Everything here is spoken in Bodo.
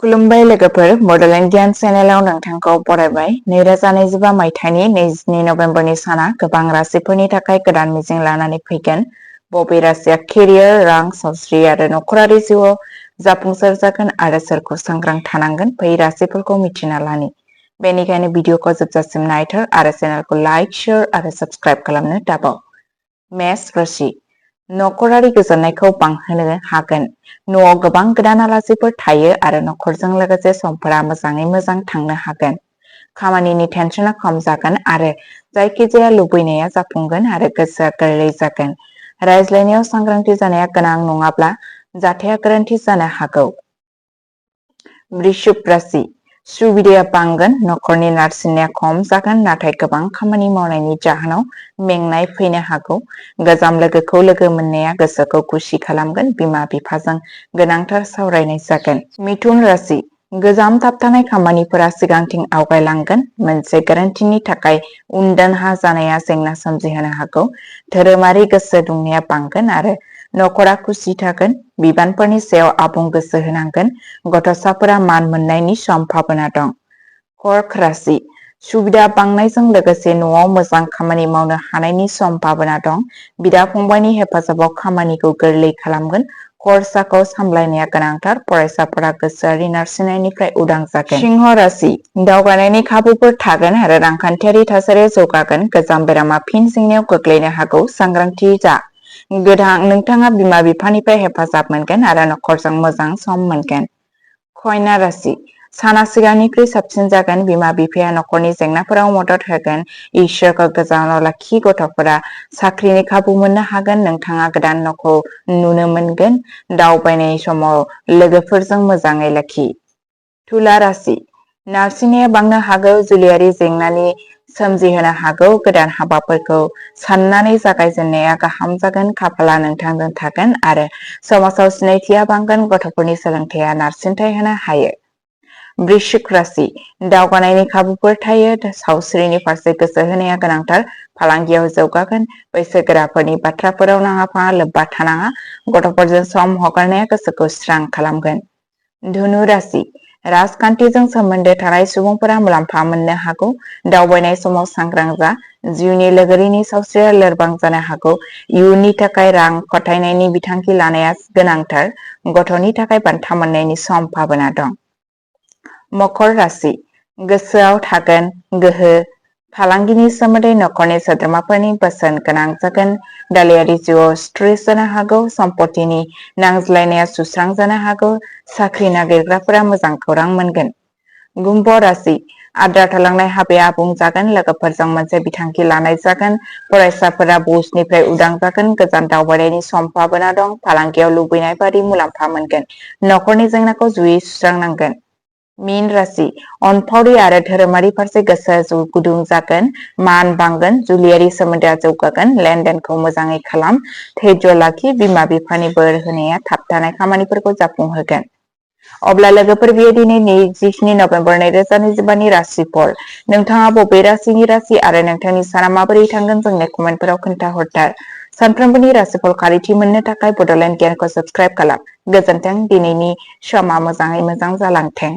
खुलुमबाय लोगोफोर बड'लेण्ड गियान चेनेलाव नोंथांखौ बरायबाय 2025 मायथाइनि 22 नभेम्बरनि साना गोबां राशिफोरनि थाखाय गोदान मिजिं लानानै फैगोन। बबे राशिया केरियार, रां, सावस्रि आरो नखरारि जिउआव जाफुंसार जागोन आरो सोरखौ सांग्रां थानांगोन बै राशिफोरखौ मिथिना लानि। बेनिखायनो भिडिअखौ जोबजासिम नायथार आरो चेनेलखौ लाइक, शेयार आरो साबस्क्राइब खालामनो दाबाव। मेष राशि नखरारि गोजोननायखौ बांहोनो हागोन। न'आव गोबां गोदान आलासिफोर थायो आरो नखरजों लोगोसे समफोरा मोजाङै मोजां थांनो हागोन। खामानिनि टेनसना खम जागोन आरो जायखिजाया लुबैनाया जाफुंगोन आरो गोसोआ गोरलै जागोन। रायज्लायनायाव सांग्रांथि जानाया गोनां नङाब्ला जाथाया गोरोन्थि जानो हागौ। वृश्चिक राशि सुबिदाया बांगोन, नखरनि नारसिननाया खम जागोन नाथाय गोबां खामानि मावनायनि जाहोनाव मेंनाय फैनो हागौ। गोजाम लोगोखौ लोगो मोननाया गोसोखौ खुसि खालामगोन। बिमा-बिफाजों गोनांथार सावरायनाय जागोन। मिथुन राशि गोजाम थाबथानाय खामानिफोरा सिगांथिं आवगायलांगोन। मोनसे गोरोन्थिनि थाखाय उनदाहा जानाया जेंना सोमजिहोनो हागौ। धोरोमारि गोसो दुंनाया बांगोन आरो नखरा खुसि थागोन। बिबानफोरनि सायाव आबुं गोसो होनांगोन। गथ'साफोरा मान मोननायनि सम्भावना दं। कर्क राशि सुबिदा बांनायजों लोगोसे न'आव मोजां खामानि मावनो हानायनि सम्भावना दं। बिदा-फंबायनि हेफाजाबाव खामानिखौ गोरलै खालामगोन। खरसाखौ सामलायनाया गोनांथार। फरायसाफोरा गोसोआरि नारसिननायनिफ्राय उदां जागोन। सिंह राशि दावगानायनि खाबुफोर थागोन आरो रांखान्थियारि थासारिया जौगागोन। गोजाम बेरामा फिन जेंनायाव गोग्लैनो हागौ। सांग्रांथि जा। नोंथाङा बिमा-बिफानिफ्राय हेफाजाब मोनगोन आरो नखरजों मोजां सम मोनगोन। कन्या राशि साना सिगांनिख्रुइ साबसिन जागोन। बिमा-बिफाया नखरनि जेंनाफोराव मदद होगोन। इसोरखौ गोजानाव लाखि। गथ'फोरा साख्रिनि खाबु मोननो हागोन। नोंथाङा गोदान न'खौ नुनो मोनगोन। दावबायनाय समाव लोगोफोरजों मोजाङै लाखि। तुला राशि नारसिननाया बांनो हागौ। जुलियारि जेंनानि सोमजिहोनो हागौ। गोदान हाबाफोरखौ साननानै जागायजेननाया गाहाम जागोन। खाफाला नोंथांजों थागोन आरो समाजाव सिनायथिया बांगोन। गथ'फोरनि सोलोंथाया नारसिनथाय होनो हायो। वृश्चिक राशि दावगानायनि खाबुफोर थायो। सावस्रिनि फारसे गोसो होनाया गोनांथार। फालांगियाव जौगागोन। बैसोगोराफोरनि बाथ्राफोराव नाङा-फाङा लोब्बा थानाङा। गथ'फोरजों सम हगारनाया गोसोखौ स्रां खालामगोन। धनु राशि राजखान्थिजों सोमोन्दो थानाय सुबुंफोरा मुलाम्फा मोननो हागौ। दावबायनाय समाव सांग्रां जा। जिउनि लोगोरिनि सावस्रिया लोरबां जानो हागौ। इयुननि थाखाय रां खाथायनायनि बिथांखि लानाया गोनांथार। गथ'नि थाखाय बान्था मोननायनि सम्भावना दं। मकर राशि गोसोआव थागोन गोहो। फालांगिनि सोमोन्दै नखरनि सोद्रोमाफोरनि बोसोन गोनां जागोन। दालायारि जिउआव स्ट्रेस जानो हागौ। सम्पथिनि नांज्लायनाया सुस्रां जानो हागौ। साख्रि नागिरग्राफोरा मोजां खौरां मोनगोन। कुम्भ राशि आद्रा थालांनाय हाबाया आबुं जागोन। लोगोफोरजों मोनसे बिथांखि लानाय जागोन। फरायसाफोरा बोझनिफ्राय उदां जागोन। गोजान दावबायनायनि सम्भावना दं। फालांगियाव लुबैनाय बादि मुलाम्फा मोनगोन। नखरनि जेंनाखौ जयै सुस्रांनांगोन। मीन राशि अनफावरि आरो धोरोमारि फारसे गोसो गुदुं जागोन। मान बांगोन। जुलियारि सोमोन्दोआ जौगागोन। लेनदेनखौ मोजाङै खालाम। धैर्य लाखि। बिमा-बिफानि बोर होनाया थाबथानाय खामानिफोरखौ जाफुंहोगोन। अब्ला लोगोफोर बेयो दिनै 27 नभेम्बर 2025 नि राशिफल। नोंथाङा बबे राशिनि राशि आरो नोंथांनि साना माबोरै थांगोन जोंनो कमेन्टफोराव खोन्थाहरथार। सानफ्रोमबोनि राशिफल खारिथि मोननो थाखाय बड'लेण्ड गियानखौ साबस्क्राइब खालाम। गोजोन्थों। दिनैनि समा मोजाङै मोजां जालांथों।